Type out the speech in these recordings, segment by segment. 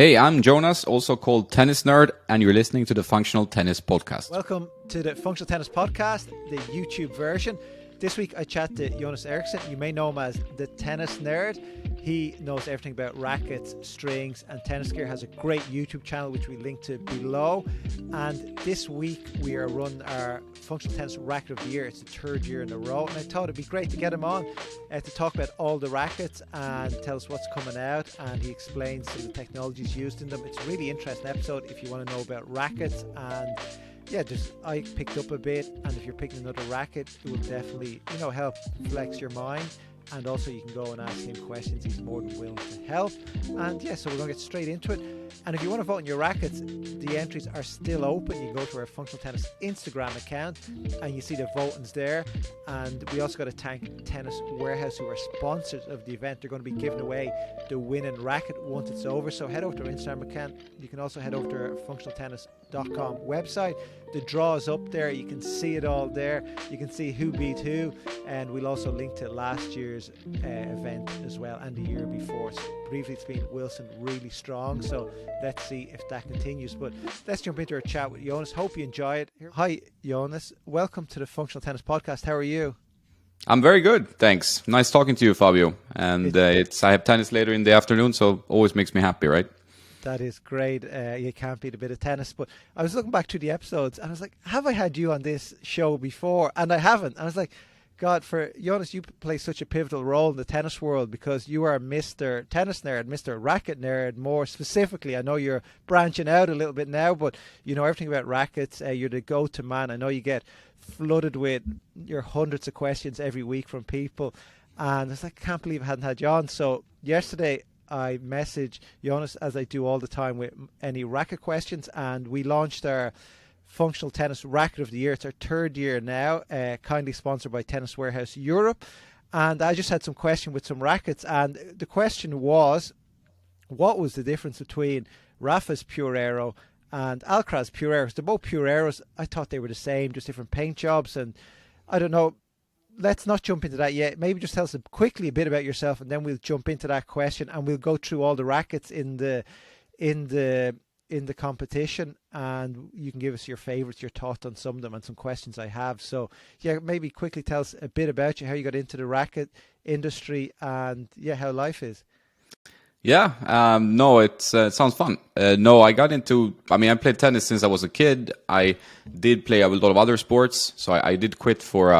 Hey, I'm Jonas, also called Tennis Nerd, and you're listening to the Functional Tennis Podcast. Welcome to the Functional Tennis Podcast, the YouTube version. This week I chat to Jonas Eriksen. You may know him as the Tennis Nerd. He knows everything about rackets, strings and tennis gear. Has a great YouTube channel which we link to below. And this week we are running our Functional Tennis Racket of the Year. It's the third year in a row, and I thought it'd be great to get him on to talk about all the rackets and tell us what's coming out, and he explains some of the technologies used in them. It's a really interesting episode if you want to know about rackets, and yeah, I picked up a bit, and if you're picking another racket, it will definitely, help flex your mind. And also you can go and ask him questions. He's more than willing to help. And yeah, so we're going to get straight into it. And if you want to vote on your rackets, the entries are still open. You can go to our Functional Tennis Instagram account and you see the votings there. And we also got to thank Tennis Warehouse, who are sponsors of the event. They're going to be giving away the winning racket once it's over. So head over to our Instagram account. You can also head over to our functionaltennis.com website. The draw is up there. You can see it all there. You can see who beat who. And we'll also link to last year's event as well, and the year before. So briefly, it's been Wilson really strong. So let's see if that continues. But let's jump into our chat with Jonas. Hope you enjoy it. Hi, Jonas. Welcome to the Functional Tennis Podcast. How are you? I'm very good, thanks. Nice talking to you, Fabio. And I have tennis later in the afternoon, so always makes me happy, right? That is great. You can't beat a bit of tennis. But I was looking back to the episodes and I was like, have I had you on this show before? And I haven't. And I was like, God, for Jonas, you play such a pivotal role in the tennis world because you are Mr. Tennis Nerd, Mr. Racket Nerd, more specifically. I know you're branching out a little bit now, but you know everything about rackets. You're the go-to man. I know you get flooded with your hundreds of questions every week from people. And I was like, I can't believe I hadn't had you on. So yesterday, I messaged Jonas, as I do all the time, with any racket questions, and we launched our Functional Tennis Racket of the Year. It's our third year now, kindly sponsored by Tennis Warehouse Europe. And I just had some question with some rackets, and the question was, what was the difference between Rafa's Pure Aero and Alcaraz Pure Aeros? They're both Pure Aeros. I thought they were the same, just different paint jobs, and I don't know. Let's not jump into that yet. Maybe just tell us quickly a bit about yourself, and then we'll jump into that question, and we'll go through all the rackets in the competition, and you can give us your favorites, your thoughts on some of them, and some questions I have. So yeah, maybe quickly tell us a bit about you, how you got into the racket industry, and yeah, how life is. Yeah, no, it sounds fun. I got into, I played tennis since I was a kid. I did play a lot of other sports, so I did quit for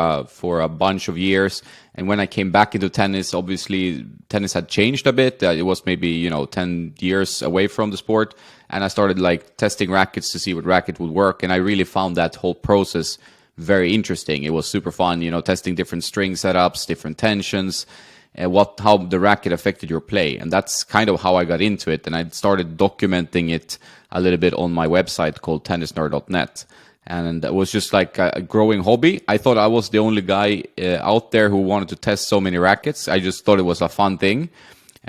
a bunch of years. And when I came back into tennis, obviously tennis had changed a bit. It was maybe 10 years away from the sport, and I started testing rackets to see what racket would work. And I really found that whole process very interesting. It was super fun, testing different string setups, different tensions. How the racket affected your play, and that's kind of how I got into it. And I started documenting it a little bit on my website called tennisnerd.net, and it was just like a growing hobby. I thought I was the only guy out there who wanted to test so many rackets. I just thought it was a fun thing.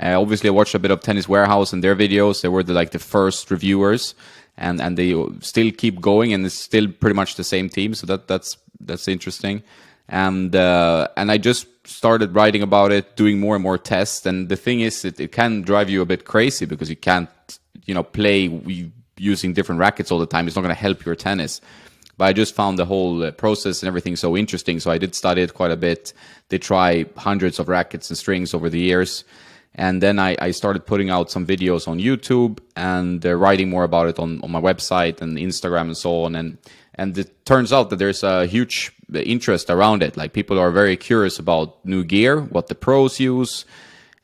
Obviously, I watched a bit of Tennis Warehouse and their videos. They were the first reviewers, and they still keep going, and it's still pretty much the same team. So that's interesting. And I just started writing about it, doing more and more tests. And the thing is, it can drive you a bit crazy because you can't, play using different rackets all the time. It's not going to help your tennis. But I just found the whole process and everything so interesting. So I did study it quite a bit. They try hundreds of rackets and strings over the years. And then I started putting out some videos on YouTube and writing more about it on my website and Instagram and so on. And it turns out that there's a huge interest around it. Like, people are very curious about new gear, what the pros use.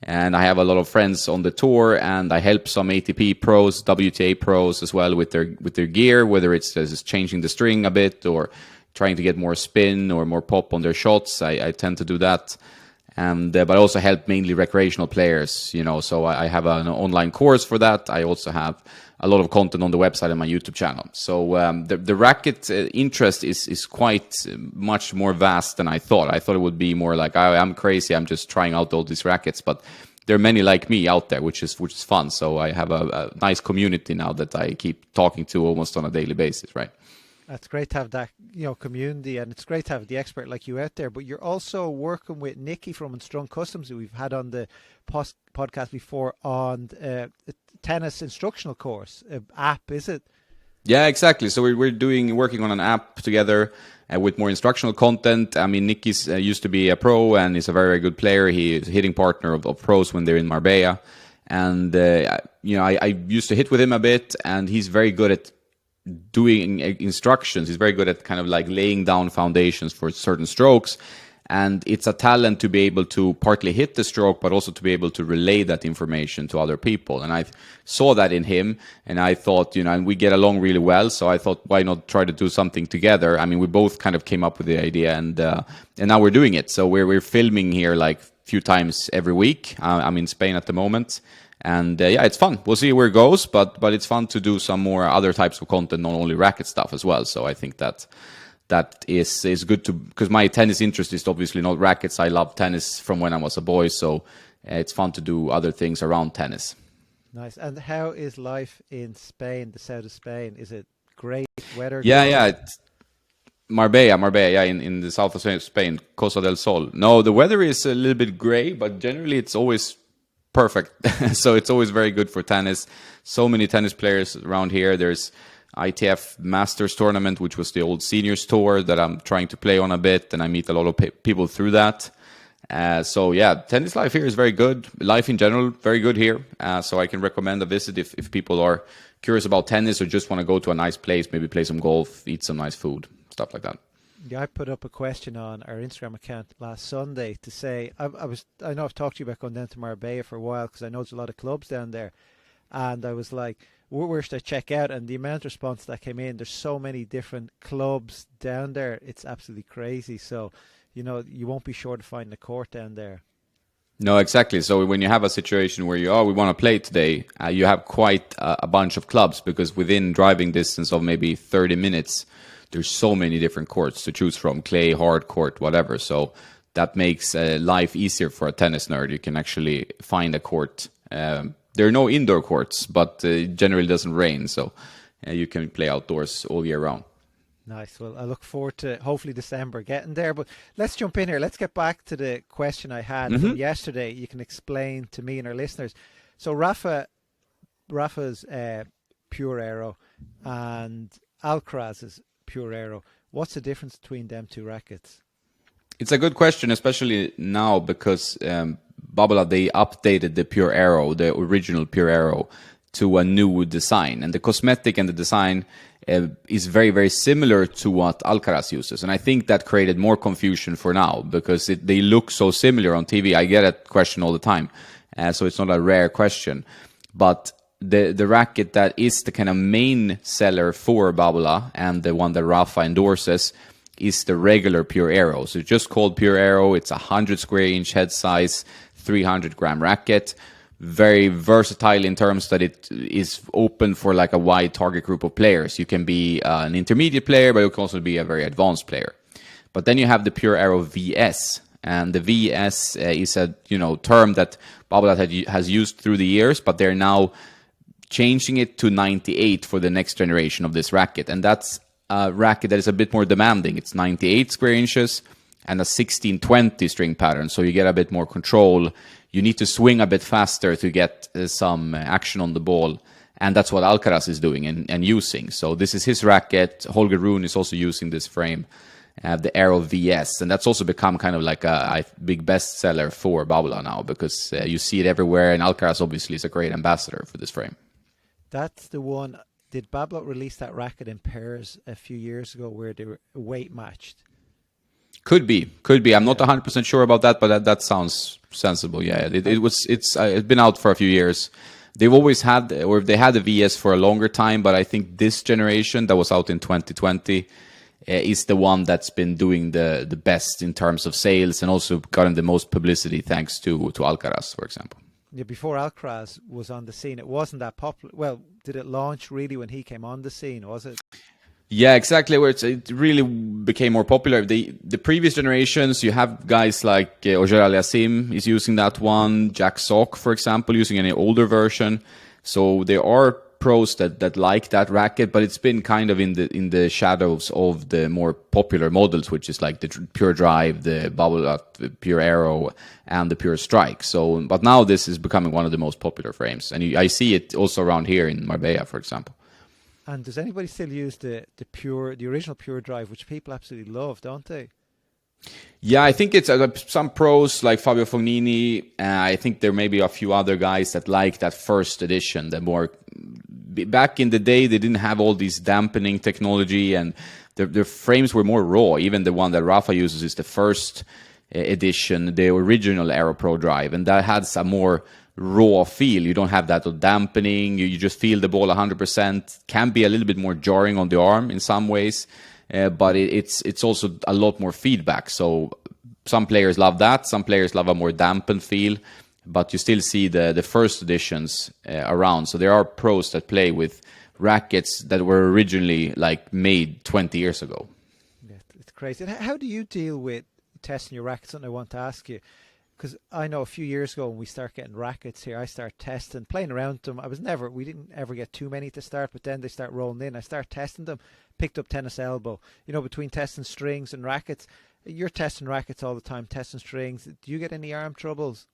And I have a lot of friends on the tour, and I help some ATP pros, WTA pros as well with their gear, whether it's just changing the string a bit or trying to get more spin or more pop on their shots. I tend to do that. And but I also help mainly recreational players, so I have an online course for that. I also have a lot of content on the website and my YouTube channel. So the racket interest is quite much more vast than I thought. I thought it would be more like, I'm crazy, I'm just trying out all these rackets. But there are many like me out there, which is fun. So I have a nice community now that I keep talking to almost on a daily basis, right? That's great to have that, community, and it's great to have the expert like you out there. But you're also working with Nikki from Unstrung Customs, who we've had on the podcast before, on a tennis instructional course app. Is it? Yeah, exactly. So we're working on an app together with more instructional content. I mean, Nicky's used to be a pro and he's a very, very good player. He is a hitting partner of pros when they're in Marbella, and I used to hit with him a bit, and he's very good at doing instructions. He's very good at kind of like laying down foundations for certain strokes, and it's a talent to be able to partly hit the stroke but also to be able to relay that information to other people. And I saw that in him, and I thought, and we get along really well, so I thought, why not try to do something together? I mean, we both kind of came up with the idea, and now we're doing it. So we're filming here like a few times every week. I'm in Spain at the moment. And it's fun. We'll see where it goes, but it's fun to do some more other types of content, not only racket stuff as well. So I think that is good to, because my tennis interest is obviously not rackets. I love tennis from when I was a boy, so it's fun to do other things around tennis. Nice. And how is life in Spain, the south of Spain? Is it great weather? Yeah. Marbella, yeah, in the south of Spain, Costa del Sol. No, the weather is a little bit gray, but generally it's always perfect. So it's always very good for tennis. So many tennis players around here. There's ITF Masters tournament, which was the old seniors tour that I'm trying to play on a bit, and I meet a lot of people through that. So yeah, tennis life here is very good. Life in general, very good here. So I can recommend a visit if people are curious about tennis or just want to go to a nice place, maybe play some golf, eat some nice food, stuff like that. Yeah, I put up a question on our Instagram account last Sunday to say, I know I've talked to you about going down to Marbella for a while because I know there's a lot of clubs down there, and I was like, where should I check out? And the amount of response that came in, there's so many different clubs down there, it's absolutely crazy. So, you won't be sure to find a court down there. No, exactly. So when you have a situation where we want to play today, you have quite a bunch of clubs, because within driving distance of maybe 30 minutes, there's so many different courts to choose from, clay, hard court, whatever. So that makes life easier for a tennis nerd. You can actually find a court. There are no indoor courts, but generally it doesn't rain, so you can play outdoors all year round. Nice. Well, I look forward to hopefully December getting there. But let's jump in here. Let's get back to the question I had from yesterday. You can explain to me and our listeners. So Rafa's Pure Aero and Alcaraz's Pure Aero. What's the difference between them two rackets? It's a good question, especially now because Babolat, they updated the Pure Aero, the original Pure Aero, to a new design. And the cosmetic and the design is very, very similar to what Alcaraz uses. And I think that created more confusion for now because they look so similar on TV. I get that question all the time. So it's not a rare question. But the racket that is the kind of main seller for Babolat and the one that Rafa endorses is the regular Pure Aero. So it's just called Pure Aero. It's 100 square inch head size, 300 gram racket. Very versatile in terms that it is open for like a wide target group of players. You can be an intermediate player, but you can also be a very advanced player. But then you have the Pure Aero VS, and the VS is a term that Babolat has used through the years, but they're now changing it to 98 for the next generation of this racket, and that's a racket that is a bit more demanding. It's 98 square inches and a 1620 string pattern, so you get a bit more control. You need to swing a bit faster to get some action on the ball, and that's what Alcaraz is doing and using. So this is his racket. Holger Rune is also using this frame, the Aero VS, and that's also become kind of like a big bestseller for Babolat now because you see it everywhere, and Alcaraz obviously is a great ambassador for this frame. That's the one. Did Babolat release that racket in pairs a few years ago where they were weight matched? Could be. I'm not 100% sure about that, but that sounds sensible. Yeah, it's been out for a few years. They've always had, or they had the VS for a longer time, but I think this generation that was out in 2020 is the one that's been doing the best in terms of sales and also gotten the most publicity thanks to Alcaraz, for example. Yeah, before Alcaraz was on the scene, it wasn't that popular. Well, did it launch really when he came on the scene, was it? Yeah, exactly. Where it really became more popular. The previous generations, you have guys like Oger Aliassime is using that one. Jack Sock, for example, using an older version. So there are pros that like that racket, but it's been kind of in the shadows of the more popular models, which is like the Pure Drive, the Babolat Pure Aero, and the Pure Strike. So, but now this is becoming one of the most popular frames, and I see it also around here in Marbella, for example. And does anybody still use the original Pure Drive, which people absolutely love, don't they? Yeah, I think it's some pros like Fabio Fognini. I think there may be a few other guys that like that first edition. The more back in the day, they didn't have all these dampening technology, and the frames were more raw. Even the one that Rafa uses is the first edition, the original Aero Pro Drive, and that has a more raw feel. You don't have that dampening. You just feel the ball 100%. Can be a little bit more jarring on the arm in some ways. But it's also a lot more feedback. So some players love that. Some players love a more dampened feel. But you still see the first editions around. So there are pros that play with rackets that were originally like made 20 years ago. Yeah, it's crazy. And how do you deal with testing your rackets? Something I want to ask you. Because I know a few years ago when we start getting rackets here, I start testing, playing around them. We didn't ever get too many to start, but then they start rolling in. I start testing them, picked up tennis elbow. You know, between testing strings and rackets, you're testing rackets all the time, testing strings. Do you get any arm troubles?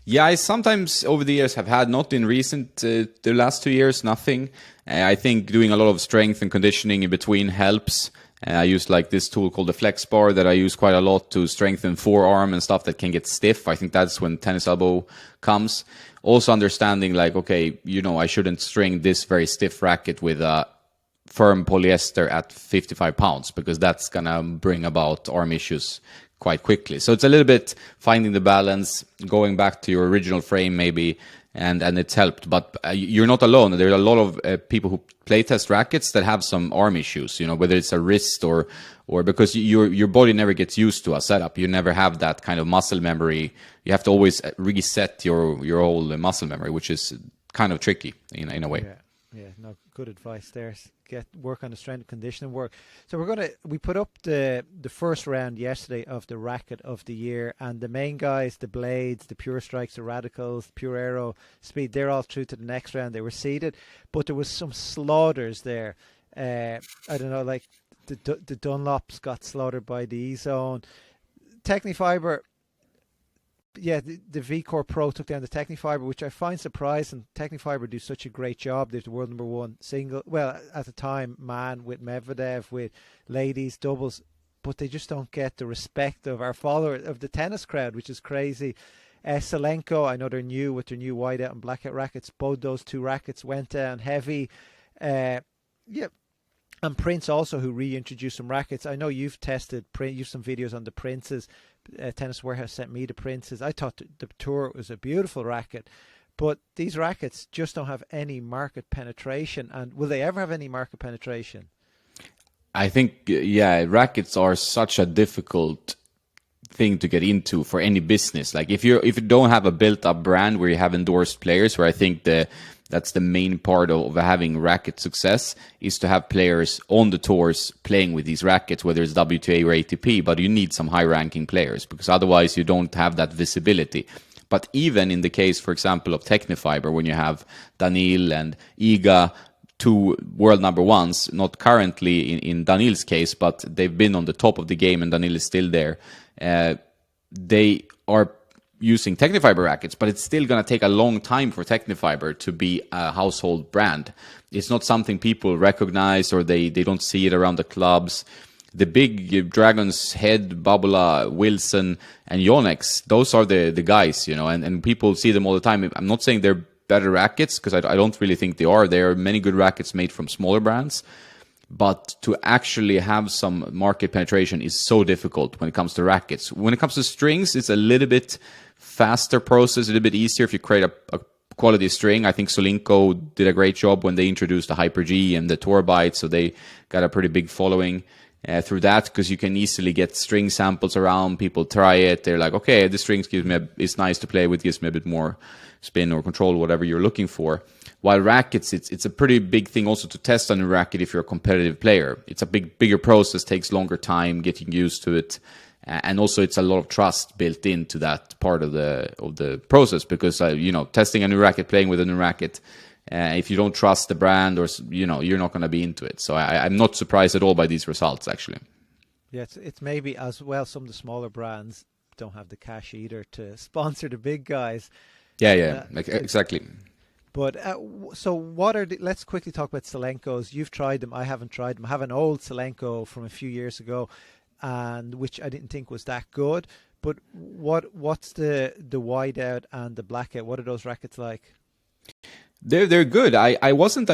Yeah, I sometimes over the years have had, not in recent, the last 2 years, nothing. I think doing a lot of strength and conditioning in between helps. I use like this tool called the Flex Bar that I use quite a lot to strengthen forearm and stuff that can get stiff. I think that's when tennis elbow comes. Also understanding like, okay, you know, I shouldn't string this very stiff racket with a firm polyester at 55 pounds because that's going to bring about arm issues quite quickly. So it's a little bit finding the balance, going back to your original frame maybe, and it's helped. But you're not alone. There are a lot of people who play test rackets that have some arm issues, you know, whether it's a wrist or because your body never gets used to a setup. You never have that kind of muscle memory. You have to always reset your whole muscle memory, which is kind of tricky in a way. Yeah, no, good advice there. Work on the strength and conditioning work. So we put up the first round yesterday of the Racket of the Year, and the main guys, the Blades, the Pure Strikes, the Radicals, Pure Aero, Speed, they're all through to the next round. They were seeded, but there was some slaughters there. I don't know, like the Dunlops got slaughtered by the E-Zone. Tecnifibre, yeah, the V-Core Pro took down the Tecnifibre, which I find surprising. Tecnifibre do such a great job. They're the world #1 single. Well, at the time, man, with Medvedev, with ladies, doubles, but they just don't get the respect of our followers, of the tennis crowd, which is crazy. Solinco, I know they're new with their new whiteout and blackout rackets. Both those two rackets went down heavy. Yeah. And Prince also, who reintroduced some rackets. I know you've tested, you've some videos on the Princes. Tennis Warehouse sent me the Princes. I thought the Tour was a beautiful racket, but these rackets just don't have any market penetration. And will they ever have any market penetration? I think, yeah, rackets are such a difficult thing to get into for any business. Like if you don't have a built-up brand where you have endorsed players, where I think that's the main part of having racket success, is to have players on the tours playing with these rackets, whether it's WTA or ATP, but you need some high-ranking players because otherwise you don't have that visibility. But even in the case, for example, of Tecnifibre, when you have Daniil and Iga, two world #1s, not currently in Daniil's case, but they've been on the top of the game and Daniil is still there, they are using Tecnifibre rackets, but it's still going to take a long time for Tecnifibre to be a household brand. It's not something people recognize, or they don't see it around the clubs. The big Dragon's Head, Babolat, Wilson, and Yonex, those are the guys, you know, and people see them all the time. I'm not saying they're better rackets, because I don't really think they are. There are many good rackets made from smaller brands. But to actually have some market penetration is so difficult when it comes to rackets. When it comes to strings, it's a little bit faster process, a little bit easier if you create a quality string. I think Solinco did a great job when they introduced the Hyper G and the Tour Bite, so they got a pretty big following through that, because you can easily get string samples around. People try it. They're like, okay, this string it's nice to play with, gives me a bit more spin or control, whatever you're looking for. While rackets, it's a pretty big thing also to test on a racket if you're a competitive player. It's a bigger process, takes longer time getting used to it, and also it's a lot of trust built into that part of the process, because testing a new racket, playing with a new racket, If you don't trust the brand, or you're not going to be into it. So I'm not surprised at all by these results, actually. Yeah, it's maybe as well some of the smaller brands don't have the cash either to sponsor the big guys. Yeah, exactly. But so what are let's quickly talk about Solencos. You've tried them. I haven't tried them. I have an old Solenco from a few years ago, and which I didn't think was that good. But what's the whiteout and the blackout? What are those rackets like? They're good. I wasn't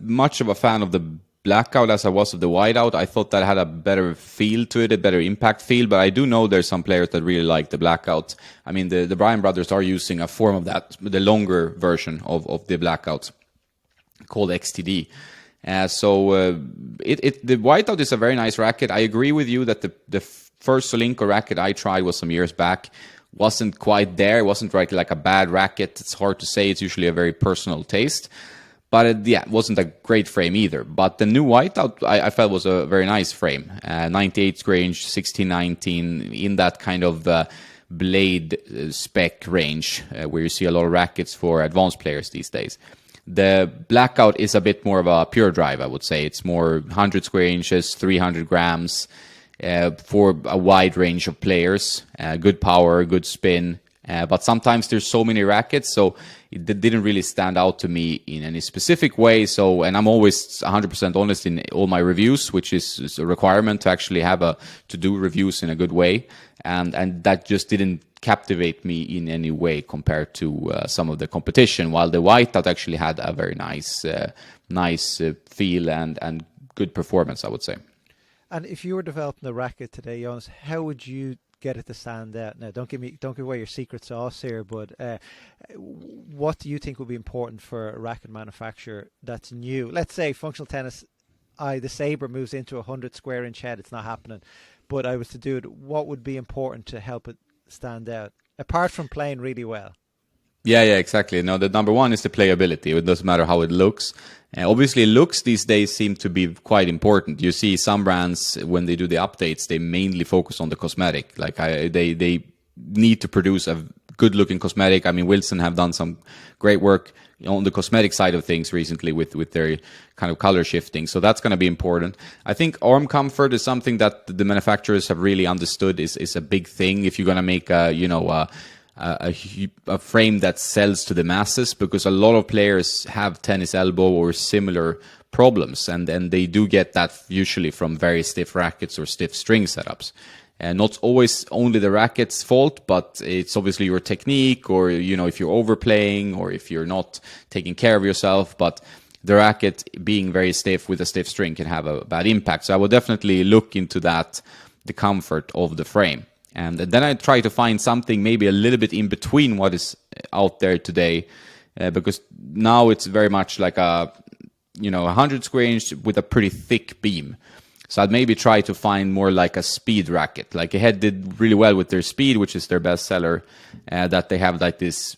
much of a fan of the blackout as I was of the whiteout. I thought that had a better feel to it, a better impact feel. But I do know there's some players that really like the blackout. I mean, the Bryan brothers are using a form of that, the longer version of the blackout called XTD. The whiteout is a very nice racket. I agree with you that the first Solinco racket I tried was some years back. Wasn't quite there. It wasn't like a bad racket. It's hard to say. It's usually a very personal taste. But it wasn't a great frame either. But the new whiteout, I felt was a very nice frame. 98 range, 1619, in that kind of blade spec range where you see a lot of rackets for advanced players these days. The blackout is a bit more of a pure drive, I would say. It's more 100 square inches, 300 grams. For a wide range of players, good power, good spin, but sometimes there's so many rackets, so it didn't really stand out to me in any specific way. So, and I'm always 100% honest in all my reviews, which is a requirement to actually to do reviews in a good way, and that just didn't captivate me in any way compared to some of the competition. While the whiteout actually had a very nice feel and good performance, I would say. And if you were developing a racket today, Jonas, how would you get it to stand out? Now, don't give away your secret sauce here, but what do you think would be important for a racket manufacturer that's new? Let's say functional tennis, the Sabre moves into a 100 square inch head. It's not happening. But I was to do it, what would be important to help it stand out, apart from playing really well? Yeah, exactly. No, the number one is the playability. It doesn't matter how it looks. Obviously, looks these days seem to be quite important. You see some brands, when they do the updates, they mainly focus on the cosmetic. Like they need to produce a good-looking cosmetic. I mean, Wilson have done some great work on the cosmetic side of things recently with their kind of color shifting. So that's going to be important. I think arm comfort is something that the manufacturers have really understood is a big thing if you're going to make a frame that sells to the masses, because a lot of players have tennis elbow or similar problems, and they do get that usually from very stiff rackets or stiff string setups. And not always only the racket's fault, but it's obviously your technique, or if you're overplaying or if you're not taking care of yourself. But the racket being very stiff with a stiff string can have a bad impact. So I will definitely look into that, the comfort of the frame. And then I try to find something maybe a little bit in between what is out there today, because now it's very much like a 100 square inch with a pretty thick beam. So I'd maybe try to find more like a speed racket. Like Ahead did really well with their speed, which is their best seller, that they have like this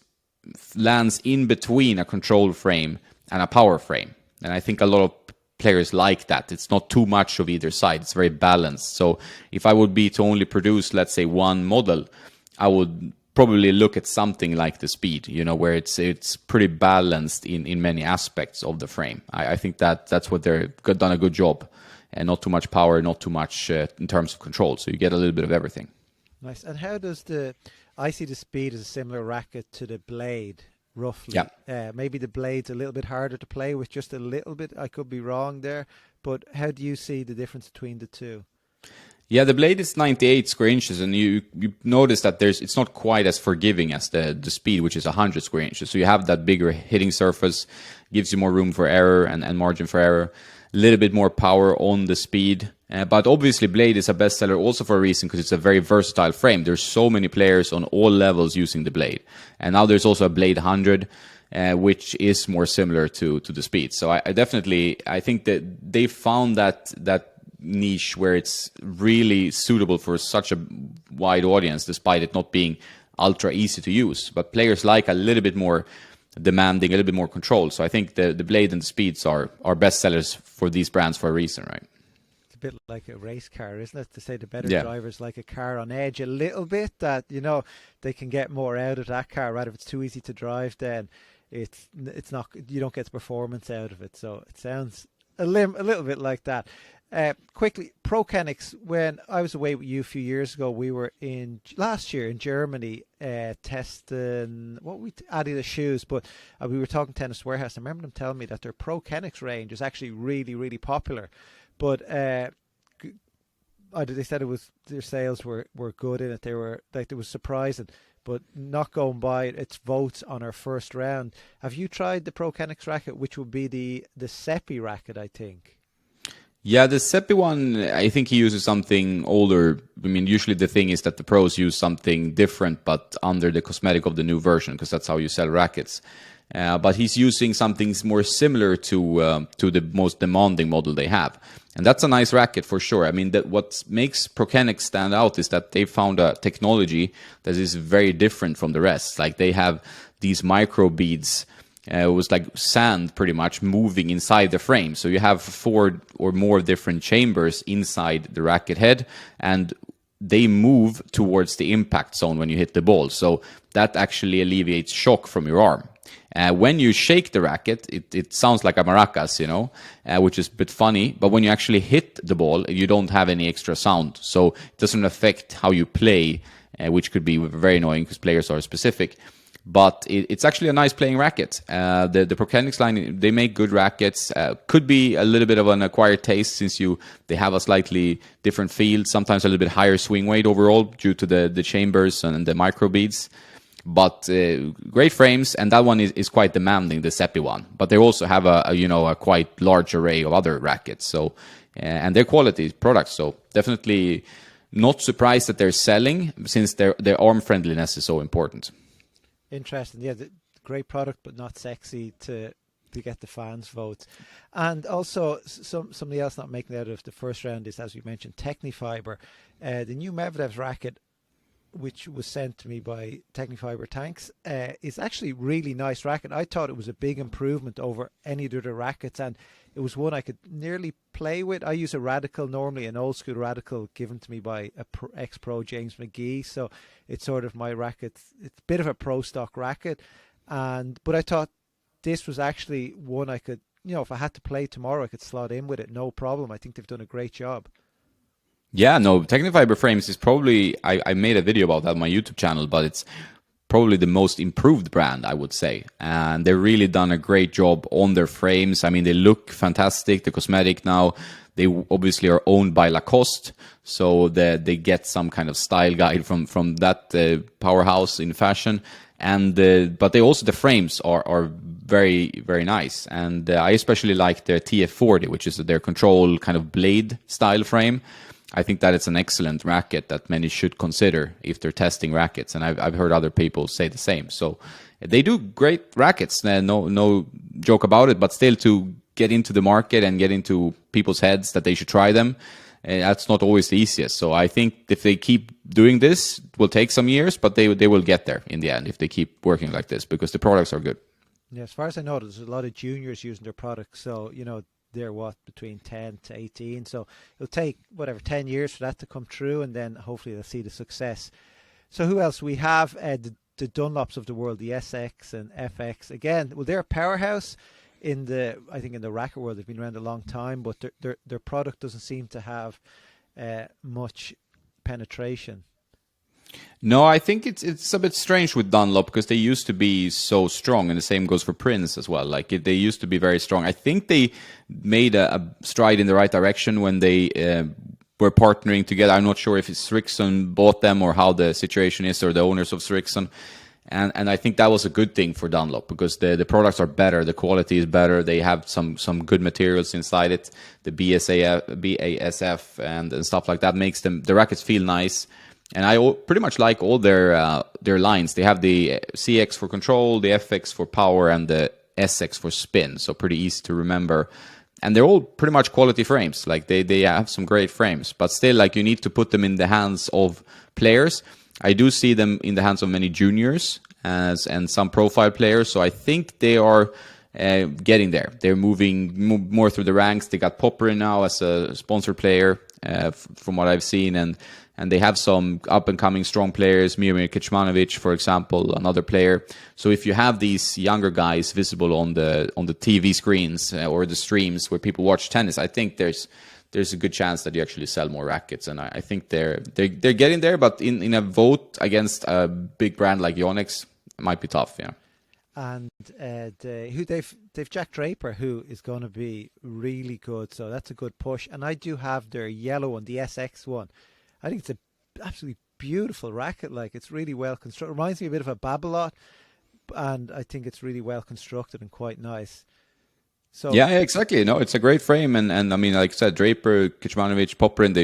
lands in between a control frame and a power frame. And I think a lot of players like that. It's not too much of either side. It's very balanced. So if I would be to only produce, let's say, one model, I would probably look at something like the speed, where it's pretty balanced in many aspects of the frame. I think that's what they've done a good job. And not too much power, not too much in terms of control. So you get a little bit of everything. Nice. And how does I see the speed as a similar racket to the blade, roughly. Yeah. Maybe the blade's a little bit harder to play with, just a little bit. I could be wrong there. But how do you see the difference between the two? Yeah, the blade is 98 square inches, and you notice that it's not quite as forgiving as the speed, which is 100 square inches. So you have that bigger hitting surface, gives you more room for error and margin for error. A little bit more power on the speed. But obviously, blade is a bestseller also for a reason, because it's a very versatile frame. There's so many players on all levels using the blade. And now there's also a blade 100, which is more similar to the speed. So I think that they found that niche where it's really suitable for such a wide audience, despite it not being ultra easy to use. But players like a little bit more demanding, a little bit more control. So I think the blade and the speeds are best sellers for these brands for a reason, right? It's a bit like a race car, isn't it? To say the better driver's like a car on edge a little bit, that they can get more out of that car, right? If it's too easy to drive, then it's not, you don't get the performance out of it. So it sounds a little bit like that. Quickly, Prokennex, when I was away with you a few years ago, we were last year in Germany testing Adidas shoes, but we were talking Tennis Warehouse. I remember them telling me that their Prokennex range is actually really, really popular. But they said their sales were good in it. They were like, it was surprising, but not going by its votes on our first round. Have you tried the Prokennex racket, which would be the Seppi racket, I think? Yeah, the Seppi one, I think he uses something older. I mean, usually the thing is that the pros use something different, but under the cosmetic of the new version, because that's how you sell rackets. But he's using something more similar to the most demanding model they have. And that's a nice racket for sure. I mean, what makes Prokennex stand out is that they found a technology that is very different from the rest. Like, they have these micro beads. It was like sand pretty much moving inside the frame. So you have 4 or more different chambers inside the racket head, and they move towards the impact zone when you hit the ball. So that actually alleviates shock from your arm. When you shake the racket, it sounds like a maracas, which is a bit funny. But when you actually hit the ball, you don't have any extra sound. So it doesn't affect how you play, which could be very annoying because players are specific. But it's actually a nice playing racket. The Prokennex line, they make good rackets. Could be a little bit of an acquired taste since they have a slightly different feel, sometimes a little bit higher swing weight overall due to the chambers and the micro beads. But great frames, and that one is quite demanding, the Seppi one. But they also have a quite large array of other rackets. So and their quality products. So definitely not surprised that they're selling, since their arm friendliness is so important. Interesting. Yeah, great product, but not sexy to get the fans' votes. And also, somebody else not making it out of the first round is, as we mentioned, Tecnifibre. The new Medvedev racket, which was sent to me by Tecnifibre, thanks, is actually really nice racket. I thought it was a big improvement over any of the other rackets, and it was one I could nearly play with. I use a Radical normally, an old school Radical given to me by a ex-pro James McGee, so it's sort of my racket. It's a bit of a pro stock racket, but I thought this was actually one I could, if I had to play tomorrow, I could slot in with it, no problem. I think they've done a great job. Yeah, no, Tecnifibre frames is probably, I made a video about that on my YouTube channel, but it's probably the most improved brand, I would say. And they've really done a great job on their frames. I mean, they look fantastic. The cosmetic now, they obviously are owned by Lacoste, so they get some kind of style guide from that powerhouse in fashion. And but they also, the frames are very, very nice. And I especially like their TF40, which is their control kind of blade style frame. I think that it's an excellent racket that many should consider if they're testing rackets, and I've heard other people say the same. So they do great rackets, no joke about it. But still, to get into the market and get into people's heads that they should try them, that's not always the easiest. So I think if they keep doing this, it will take some years, but they will get there in the end if they keep working like this, because the products are good. Yeah, as far as I know, there's a lot of juniors using their products, so they're between 10 to 18, so it'll take 10 years for that to come true, and then hopefully they'll see the success. So who else we have? The Dunlops of the world, the SX and FX. Again, well, they're a powerhouse in the racket world. They've been around a long time, but their product doesn't seem to have much penetration. No, I think it's a bit strange with Dunlop, because they used to be so strong, and the same goes for Prince as well. Like, they used to be very strong. I think they made a stride in the right direction when they were partnering together. I'm not sure if Strixon bought them or how the situation is, or the owners of Strixon. And I think that was a good thing for Dunlop, because the products are better, the quality is better, they have some good materials inside it, the BASF and stuff like that makes the rackets feel nice. And I pretty much like all their lines. They have the CX for control, the FX for power, and the SX for spin. So pretty easy to remember. And they're all pretty much quality frames. Like, they have some great frames. But still, like, you need to put them in the hands of players. I do see them in the hands of many juniors and some profile players. So I think they are getting there. They're moving more through the ranks. They got Popper now as a sponsor player. from what I've seen, and they have some up and coming strong players, Miomir Kecmanovic, for example, another player. So if you have these younger guys visible on the TV screens or the streams where people watch tennis, I think there's a good chance that you actually sell more rackets, and I think they're getting there. But in a vote against a big brand like Yonex, it might be tough. Yeah. And they've Jack Draper, who is going to be really good, so that's a good push. And I do have their yellow one, the SX one. I think it's a absolutely beautiful racket. Like, it's really well constructed. Reminds me a bit of a Babolat, and I think it's really well constructed and quite nice. So yeah, exactly. No, it's a great frame, and I mean, like I said, Draper, Kecmanovic, Popperin,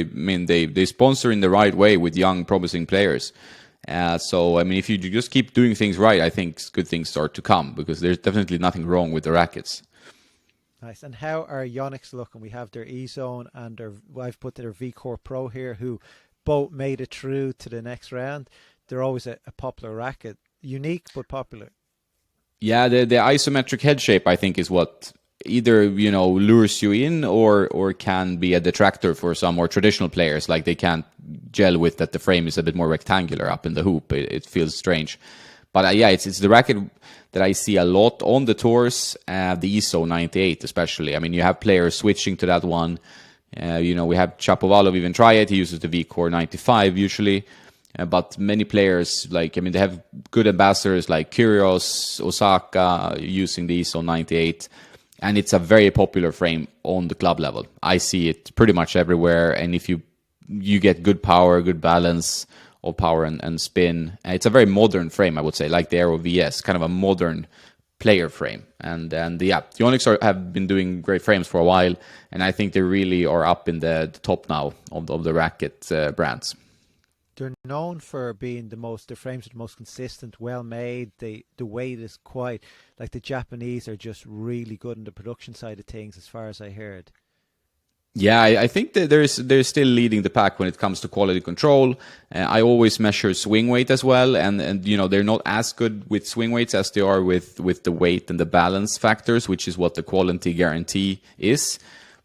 they sponsor in the right way with young, promising players. So, I mean, if you just keep doing things right, I think good things start to come, because there's definitely nothing wrong with the rackets. Nice. And how are Yonex looking? We have their E-Zone and I've put their V-Core Pro here, who both made it through to the next round. They're always a popular racket. Unique, but popular. Yeah, the isometric head shape, I think, is what either, lures you in or can be a detractor for some more traditional players. Like, they can't gel with that the frame is a bit more rectangular up in the hoop. It feels strange. But yeah, it's the racket that I see a lot on the tours, the ISO 98 especially. I mean, you have players switching to that one. We have Chapovalov even try it. He uses the V-Core 95 usually. But many players, they have good ambassadors like Kyrgios, Osaka using the ISO 98. And it's a very popular frame on the club level. I see it pretty much everywhere. And if you get good power, good balance of power and spin, it's a very modern frame, I would say, like the Aero VS, kind of a modern player frame. And yeah, Yonex have been doing great frames for a while. And I think they really are up in the top now of the racket brands. They're known for being their frames are the most consistent, well made. The weight is quite, like, the Japanese are just really good on the production side of things, as far as I heard. Yeah, I think that they're still leading the pack when it comes to quality control. I always measure swing weight as well, and they're not as good with swing weights as they are with the weight and the balance factors, which is what the quality guarantee is.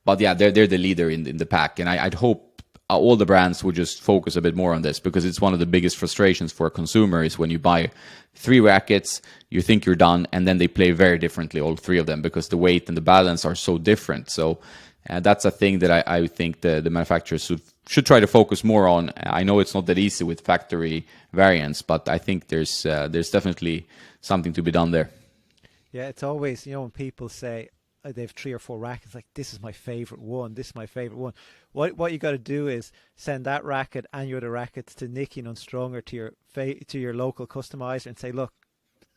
But yeah, they're the leader in the pack, and I'd hope all the brands would just focus a bit more on this, because it's one of the biggest frustrations for a consumer is when you buy 3 rackets, you think you're done, and then they play very differently, all 3 of them, because the weight and the balance are so different. So that's a thing that I think the manufacturers should try to focus more on. I know it's not that easy with factory variants, but I think there's definitely something to be done there. Yeah, it's always, when people say they have 3 or 4 rackets, like, this is my favorite one, this is my favorite one. What you got to do is send that racket and your other rackets to Nicky and Unstronger, to your local customizer, and say, look,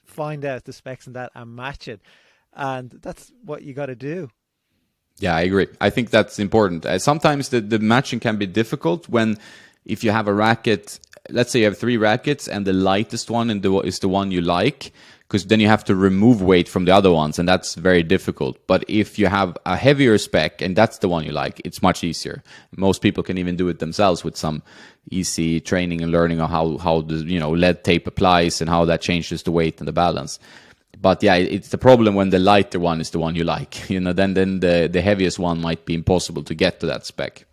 find out the specs and that and match it. And that's what you got to do. Yeah, I agree. I think that's important. Sometimes the matching can be difficult if you have a racket. Let's say you have 3 rackets and the lightest one is the one you like, because then you have to remove weight from the other ones, and that's very difficult. But if you have a heavier spec and that's the one you like, it's much easier. Most people can even do it themselves with some easy training and learning on how the lead tape applies and how that changes the weight and the balance. But yeah, it's the problem when the lighter one is the one you like. Then the heaviest one might be impossible to get to that spec.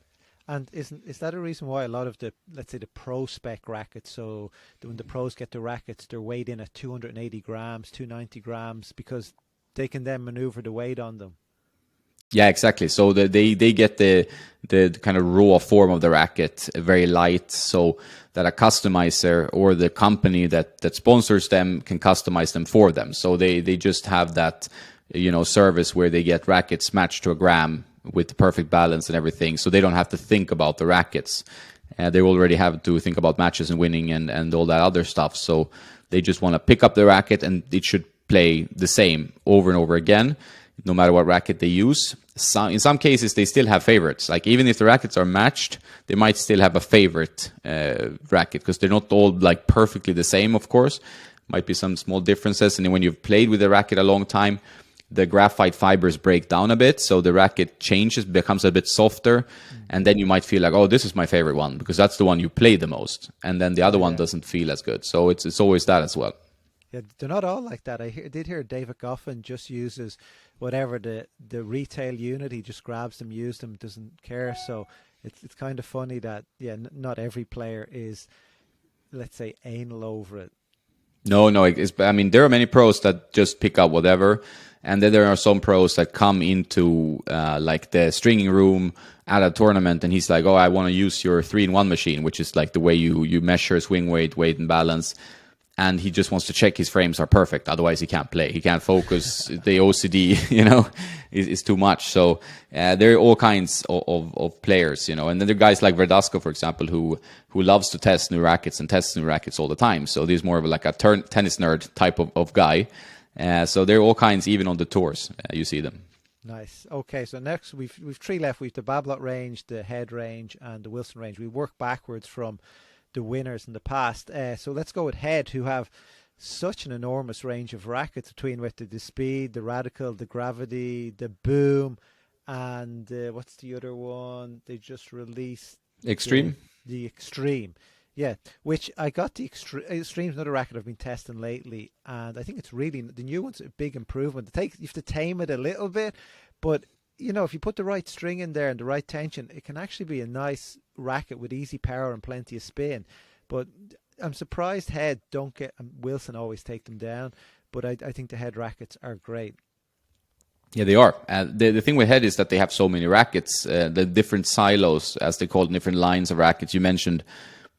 And is that a reason why a lot of let's say the pro spec rackets, so when the pros get the rackets, they're weighed in at 280 grams, 290 grams, because they can then maneuver the weight on them? Yeah, exactly. So they get the kind of raw form of the racket very light, so that a customizer or the company that sponsors them can customize them for them. So they just have that service where they get rackets matched to a gram with the perfect balance and everything, so they don't have to think about the rackets. They already have to think about matches and winning and all that other stuff. So they just want to pick up the racket, and it should play the same over and over again, no matter what racket they use. In some cases, they still have favorites. Like, even if the rackets are matched, they might still have a favorite racket, because they're not all like perfectly the same, of course. Might be some small differences. And then when you've played with the racket a long time, the graphite fibers break down a bit, so the racket changes, becomes a bit softer, and then you might feel like, oh, this is my favorite one, because that's the one you play the most, and then the other one doesn't feel as good. So it's always that as well. Yeah, they're not all like that. I did hear David Goffin just uses whatever the retail unit, he just grabs them, uses them, doesn't care. So it's kind of funny that not every player is, let's say, anal over it. No, I mean, there are many pros that just pick up whatever, and then there are some pros that come into like the stringing room at a tournament, and he's like, "Oh, I want to use your 3-in-1 machine," which is like the way you measure swing weight, weight, and balance. And he just wants to check his frames are perfect. Otherwise, he can't play. He can't focus. The OCD, is too much. So there are all kinds of players, And then there are guys like Verdasco, for example, who loves to test new rackets and tests new rackets all the time. So he's more of like a tennis nerd type of guy. So there are all kinds, even on the tours. You see them. Nice. Okay, so next we've three left. We've the Babolat range, the Head range, and the Wilson range. We work backwards from the winners in the past. So let's go with Head, who have such an enormous range of rackets between with the speed, the radical, the gravity, the boom, and what's the other one? They just released Extreme. The Extreme. Yeah, which I got the Extreme's another racket I've been testing lately, and I think it's really, the new one's a big improvement. You have to tame it a little bit, but if you put the right string in there and the right tension, it can actually be a nice racket with easy power and plenty of spin. But I'm surprised Head don't get, Wilson always take them down, but I think the Head rackets are great. Yeah, they are. The thing with Head is that they have so many rackets, the different silos, as they call it, different lines of rackets. You mentioned,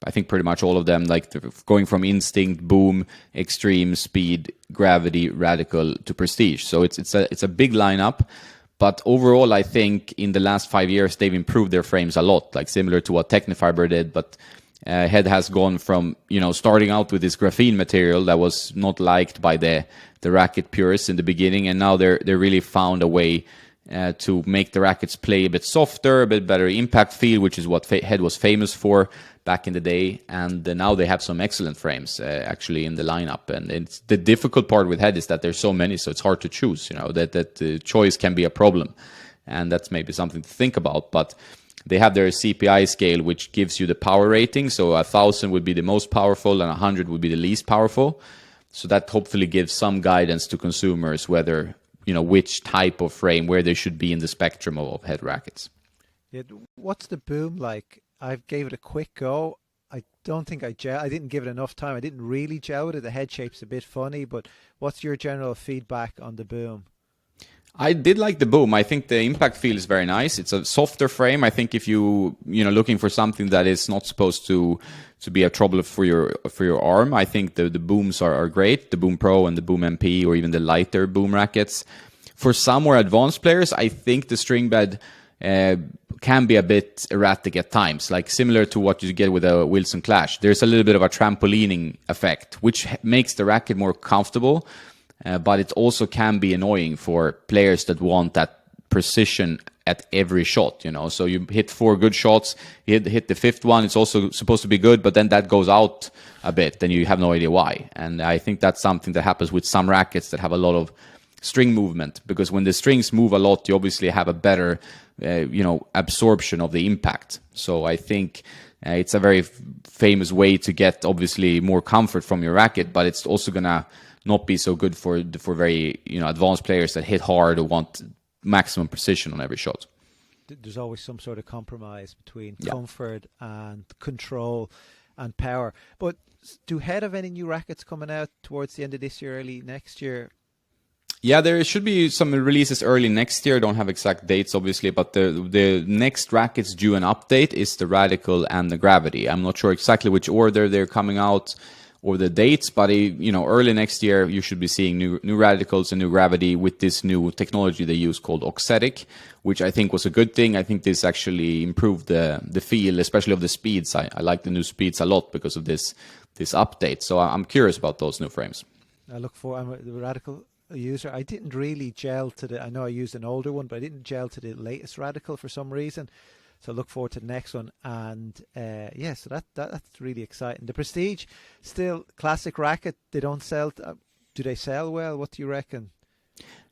I think, pretty much all of them, like going from instinct, boom, extreme, speed, gravity, radical to prestige. So it's a big lineup. But overall, I think in the last 5 years, they've improved their frames a lot, like similar to what Tecnifibre did. But Head has gone from, starting out with this graphene material that was not liked by the racket purists in the beginning. And now they really found a way to make the rackets play a bit softer, a bit better impact feel, which is what Head was famous for back in the day. And now they have some excellent frames actually in the lineup. And it's the difficult part with Head is that there's so many, so it's hard to choose. That the choice can be a problem, and that's maybe something to think about. But they have their CPI scale, which gives you the power rating. So 1,000 would be the most powerful, and 100 would be the least powerful. So that hopefully gives some guidance to consumers whether which type of frame, where they should be in the spectrum of Head rackets. Yeah, what's the boom like? I gave it a quick go. I don't think I didn't give it enough time. I didn't really gel with it. The head shape's a bit funny, but what's your general feedback on the boom? I did like the boom. I think the impact feel is very nice. It's a softer frame. I think if you looking for something that is not supposed to be a trouble for your arm, I think the booms are great. The Boom Pro and the Boom MP, or even the lighter boom rackets. For some more advanced players, I think the string bed can be a bit erratic at times, like similar to what you get with a Wilson Clash. There's a little bit of a trampolining effect, which makes the racket more comfortable, but it also can be annoying for players that want that precision at every shot. So you hit 4 good shots, you hit the 5th one, it's also supposed to be good, but then that goes out a bit, then you have no idea why. And I think that's something that happens with some rackets that have a lot of string movement, because when the strings move a lot, you obviously have a better absorption of the impact. So I think it's a very famous way to get obviously more comfort from your racket, but it's also gonna not be so good for very advanced players that hit hard or want maximum precision on every shot. There's always some sort of compromise between comfort and control and power. But do Head have any new rackets coming out towards the end of this year, early next year? Yeah, there should be some releases early next year. I don't have exact dates, obviously, but the next rackets due an update is the Radical and the Gravity. I'm not sure exactly which order they're coming out or the dates, but early next year you should be seeing new Radicals and new Gravity with this new technology they use called Oxetic, which I think was a good thing. I think this actually improved the feel, especially of the speeds. I like the new speeds a lot because of this update. So I'm curious about those new frames. I'm the Radical user. I didn't really gel to I know I used an older one, but I didn't gel to the latest Radical for some reason. So I look forward to the next one. And so that's really exciting. The Prestige, still classic racket. They don't sell. Do they sell well? What do you reckon?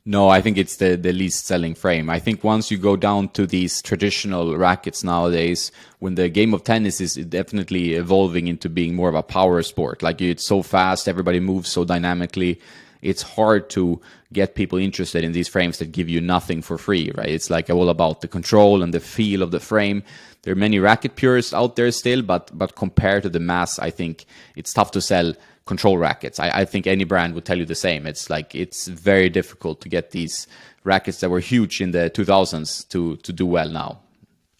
No, I think it's the least selling frame. I think once you go down to these traditional rackets nowadays, when the game of tennis is definitely evolving into being more of a power sport, like it's so fast, everybody moves so dynamically. it's hard to get people interested in these frames that give you nothing for free, right? It's like all about the control and the feel of the frame. There are many racket purists out there still, but compared to the mass, I think it's tough to sell control rackets. I think any brand would tell you the same. It's like it's very difficult to get these rackets that were huge in the 2000s to do well now.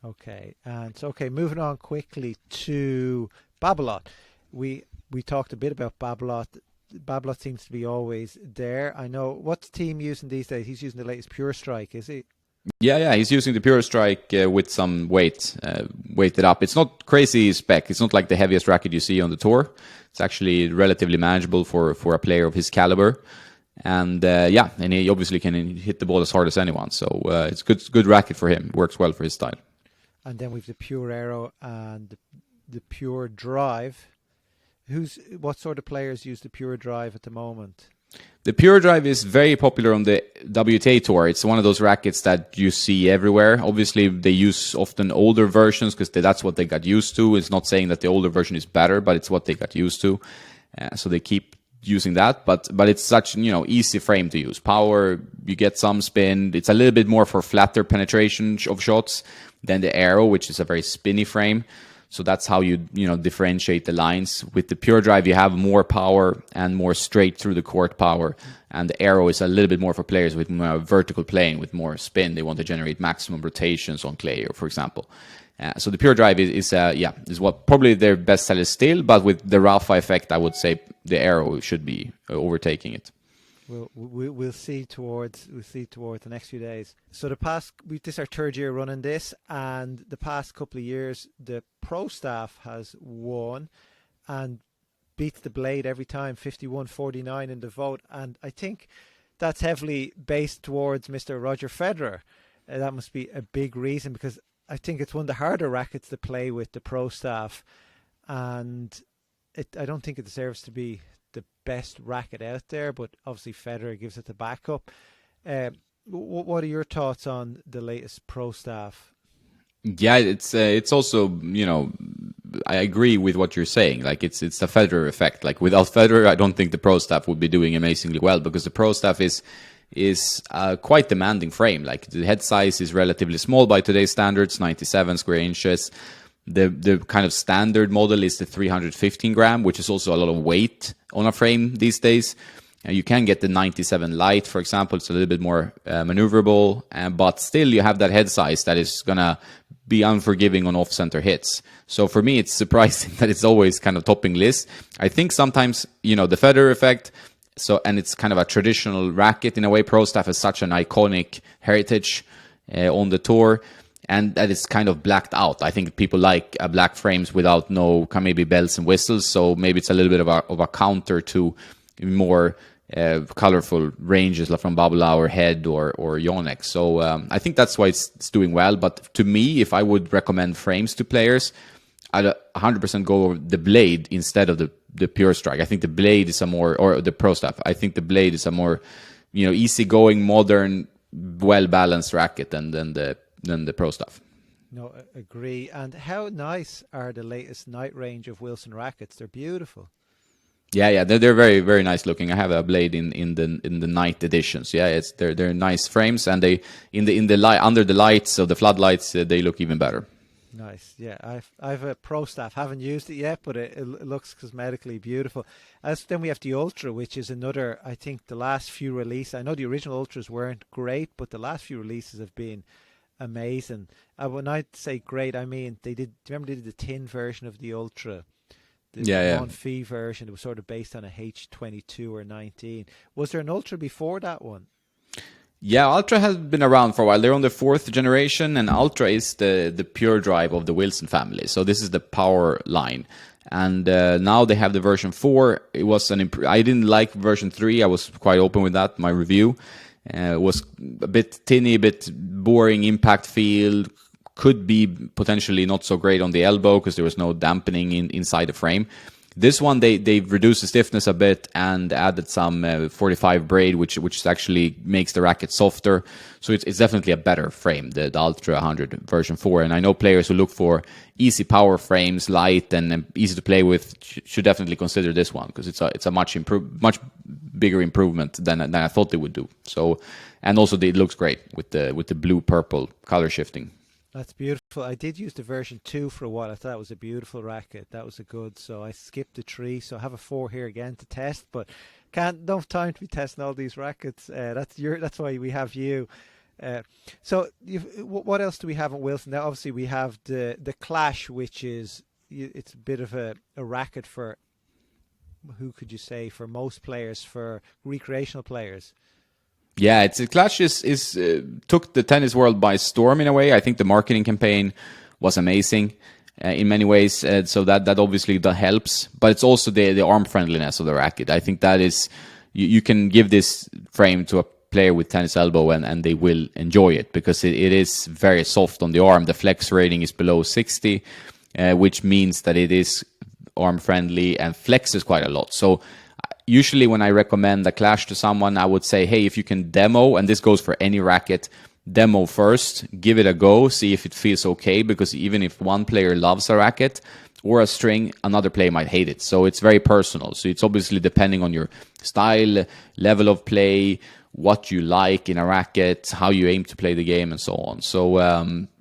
Okay, and so moving on quickly to Babolat. We talked a bit about Babolat. Babolat seems to be always there. I know, what's the team using these days? He's using the latest Pure Strike, is he? Yeah, he's using the Pure Strike with some weighted up. It's not crazy spec. It's not like the heaviest racket you see on the tour. It's actually relatively manageable for a player of his caliber. And and he obviously can hit the ball as hard as anyone. So it's good racket for him. Works well for his style. And then we've the Pure Aero and the Pure Drive. What sort of players use the Pure Drive at the moment? The Pure Drive is very popular on the WTA Tour. It's one of those rackets that you see everywhere. Obviously, they use often older versions because that's what they got used to. It's not saying that the older version is better, but it's what they got used to. So they keep using that. But it's such easy frame to use. Power, you get some spin. It's a little bit more for flatter penetration of shots than the Aero, which is a very spinny frame. So that's how you differentiate the lines. With the Pure Drive, you have more power and more straight through the court power. And the Aero is a little bit more for players with more vertical playing, with more spin. They want to generate maximum rotations on clay, for example. So the Pure Drive is what probably their best seller still. But with the Rafa effect, I would say the Aero should be overtaking it. We'll see towards the next few days. So this is our third year running this, and the past couple of years the pro staff has won and beats the Blade every time, 51-49 in the vote, and I think that's heavily based towards Mr. Roger Federer. That must be a big reason, because I think it's one of the harder rackets to play with, the pro staff, and I don't think it deserves to be the best racket out there, but obviously Federer gives it the backup. What are your thoughts on the latest pro staff? Yeah, it's also, I agree with what you're saying. Like it's the Federer effect. Like without Federer, I don't think the pro staff would be doing amazingly well, because the pro staff is quite demanding frame. Like the head size is relatively small by today's standards, 97 square inches. The kind of standard model is the 315 gram, which is also a lot of weight on a frame these days. You can get the 97 light, for example. It's a little bit more maneuverable, but still you have that head size that is going to be unforgiving on off-center hits. So for me, it's surprising that it's always kind of topping lists. I think sometimes, the Federer effect, and it's kind of a traditional racket in a way. Pro staff has such an iconic heritage on the tour, and that is kind of blacked out. I think people like black frames without maybe bells and whistles. So maybe it's a little bit of a counter to more colorful ranges like from Babolat or Head or Yonex. So I think that's why it's doing well. But to me, if I would recommend frames to players, I'd 100% go over the Blade instead of the Pure Strike. I think the Blade is or the Pro Staff. I think the Blade is a more easygoing, modern, well-balanced racket than the Pro Staff. No, I agree. And how nice are the latest night range of Wilson Rackets? They're beautiful. Yeah, they're very, very nice looking. I have a Blade in the night editions. Yeah, they're nice frames, and they in the light under the lights, so the floodlights, they look even better. Nice. Yeah, I've a Pro Staff. Haven't used it yet, but it looks cosmetically beautiful. Then we have the Ultra, which is another. I think the last few releases. I know the original Ultras weren't great, but the last few releases have been amazing. When I say great, I mean they did. Remember they did the tin version of the Ultra. The non-fee version. It was sort of based on a H22 or 19. Was there an Ultra before that one? Yeah, Ultra has been around for a while. They're on the 4th generation, and Ultra is the Pure Drive of the Wilson family. So this is the power line. And now they have the version 4. It was I didn't like version 3. I was quite open with that, my review. It was a bit tinny, a bit boring impact feel. Could be potentially not so great on the elbow because there was no dampening inside the frame. This one, they've reduced the stiffness a bit and added some 45 braid, which actually makes the racket softer. So it's definitely a better frame, the Ultra 100 version 4. And I know players who look for easy power frames, light and easy to play with, should definitely consider this one because it's a much bigger improvement than I thought they would do. So, and also it looks great with the blue purple color shifting. That's beautiful. I did use the version 2 for a while. I thought it was a beautiful racket. That was a good. So I skipped the 3. So I have a 4 here again to test, but don't have time to be testing all these rackets. That's why we have you. So what else do we have at Wilson? Now, obviously, we have the Clash, which is it's a bit of a racket for, who could you say, for most players, for recreational players. Yeah, Clash took the tennis world by storm in a way. I think the marketing campaign was amazing in many ways, so that obviously that helps. But it's also the arm friendliness of the racket. I think that is you can give this frame to a player with tennis elbow and they will enjoy it, because it is very soft on the arm. The flex rating is below 60, which means that it is arm friendly and flexes quite a lot. So usually when I recommend a Clash to someone, I would say, hey, if you can demo, and this goes for any racket, demo first, give it a go, see if it feels okay, because even if one player loves a racket or a string, another player might hate it. So it's very personal. So it's obviously depending on your style, level of play, what you like in a racket, how you aim to play the game, and so on. So,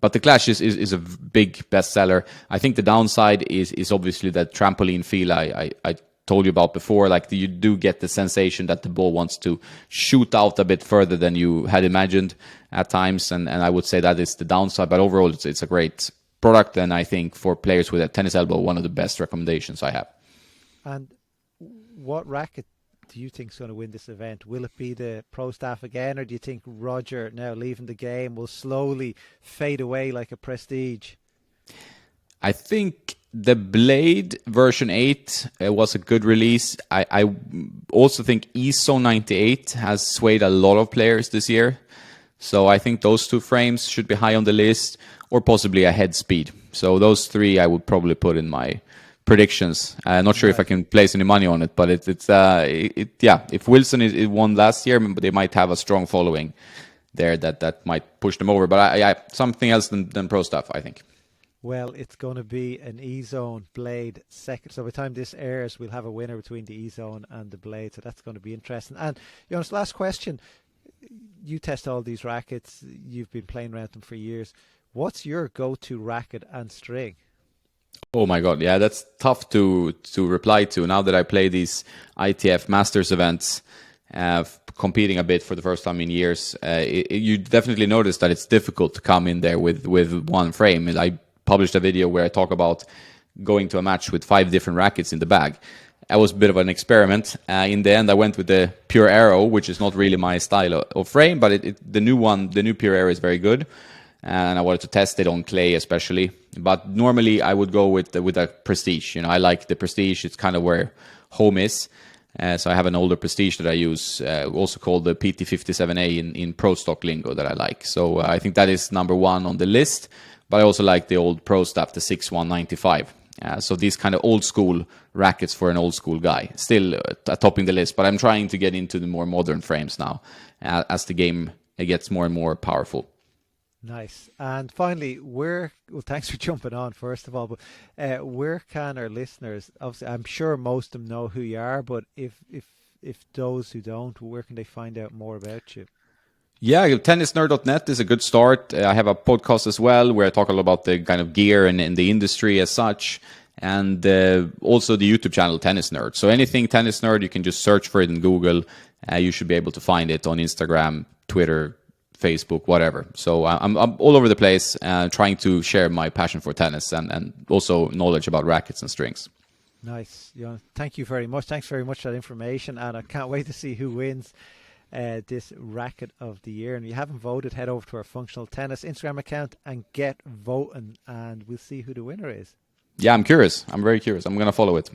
but the Clash is a big bestseller. I think the downside is obviously that trampoline feel I told you about before. Like, you do get the sensation that the ball wants to shoot out a bit further than you had imagined at times, and I would say that is the downside. But overall, it's a great product, and I think for players with a tennis elbow, one of the best recommendations I have. And what racket do you think is going to win this event? Will it be the pro staff again, or do you think Roger, now leaving the game, will slowly fade away like a prestige? I think the Blade version 8 was a good release. I also think ISO 98 has swayed a lot of players this year. So I think those two frames should be high on the list, or possibly a head speed. So those three I would probably put in my predictions. Not sure if I can place any money on it, but if Wilson won last year, they might have a strong following there that might push them over. But something else than pro stuff, I think. Well, it's going to be an E-Zone Blade second. So by the time this airs, we'll have a winner between the E-Zone and the Blade. So that's going to be interesting. And Jonas, last question. You test all these rackets. You've been playing around them for years. What's your go-to racket and string? Oh my God, yeah, that's tough to reply to. Now that I play these ITF Masters events, competing a bit for the first time in years, you definitely notice that it's difficult to come in there with one frame. I published a video where I talk about going to a match with 5 different rackets in the bag. That was a bit of an experiment. In the end, I went with the Pure Aero, which is not really my style of frame, but the new Pure Aero is very good. And I wanted to test it on clay especially. But normally I would go with a Prestige. You know, I like the Prestige. It's kind of where home is. So I have an older Prestige that I use, also called the PT57A in Pro Stock lingo, that I like. So I think that is number 1 on the list. But I also like the old Pro stuff, the 6195. So these kind of old school rackets for an old school guy, still topping the list. But I'm trying to get into the more modern frames now, as the game gets more and more powerful. Nice. And finally, thanks for jumping on, first of all, but where can our listeners, obviously, I'm sure most of them know who you are, but if those who don't, where can they find out more about you? Yeah, tennisnerd.net is a good start. I have a podcast as well where I talk a lot about the kind of gear and the industry as such, and also the YouTube channel Tennis Nerd. So anything Tennis Nerd, you can just search for it in Google. You should be able to find it on Instagram, Twitter, Facebook, whatever. So I'm all over the place, trying to share my passion for tennis and also knowledge about rackets and strings. Nice. Thank you very much. Thanks very much for that information, and I can't wait to see who wins this Racket of the Year. And if you haven't voted, head over to our Functional Tennis Instagram account and get voting, and we'll see who the winner is. Yeah, I'm curious. I'm very curious. I'm going to follow it.